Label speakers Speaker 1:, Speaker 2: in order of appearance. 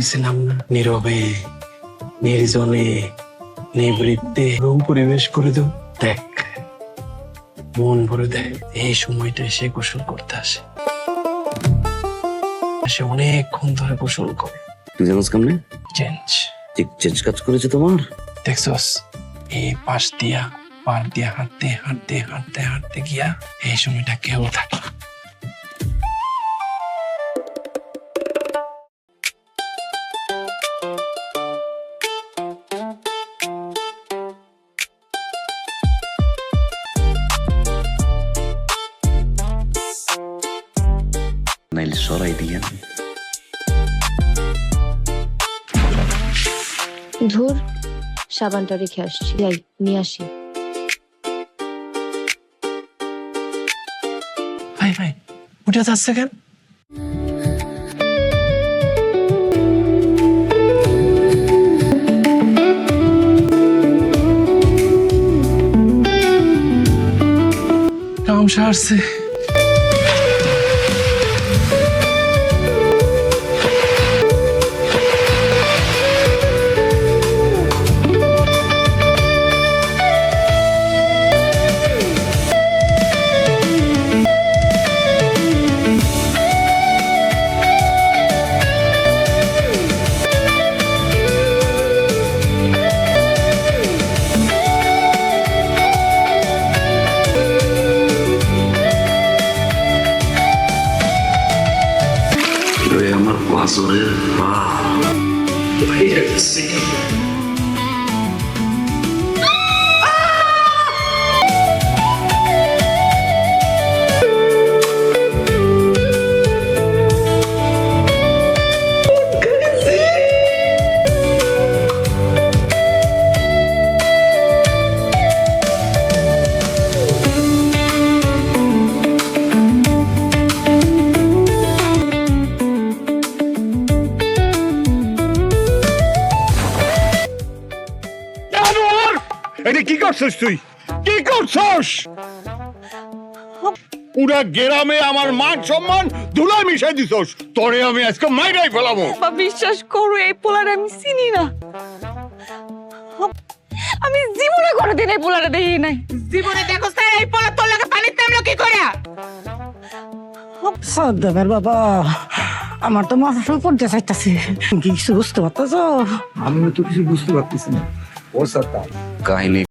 Speaker 1: কইছিলাম না, নীরবে নির্জনে নিবৃত্তে রুম পরিবেশ করে দেব। দেখ, মন ভরে দেয়। এই সময়টা সে গোসল করতে আসে, সে অনেকক্ষণ ধরে গোসল করে।
Speaker 2: তুই জানোস কেমনে?
Speaker 1: চেঞ্জ
Speaker 2: চেঞ্জ কাজ করেছে তোমার?
Speaker 1: দেখছস, এই পাশ দিয়া পার দিয়া হাঁটতে হাঁটতে হাঁটতে হাঁটতে গিয়া এই সময়টা কেউ থাকে।
Speaker 2: নাইলে সরাই দিয়ে
Speaker 3: ধুর, সাবানটা রেখে আসছি, যাই নিয়ে আসি।
Speaker 1: ভাই ভাই, উঠে যাচ্ছে কেন? কাম সারছে।
Speaker 2: আমার পাঁচরের পা
Speaker 4: এটা কি করছিস তুই? কি করছস? পুরা গ্রামে আমার মান সম্মান ধুলায় মিশাই দিছস। তোরে আমি আজকে মাইরাই ফেলাবো।
Speaker 5: বা বিশ্বাস করো, এই পোলারে আমি চিনি না। আমি জীবনে কোনোদিন এই পোলারে দেখি নাই। জীবনে দেখো স্যার, এই পোলা তোর লাগে পানিতে নামলো কি করে?
Speaker 6: সাদ্দামের বাবা, আমার তো মাথা শুরু করতে চাইতেছে। কিছু বুঝতে পারতেছ?
Speaker 7: আমি তো কিছু বুঝতে পারতেছি না। ও সাদ্দাম,
Speaker 2: কাহিনী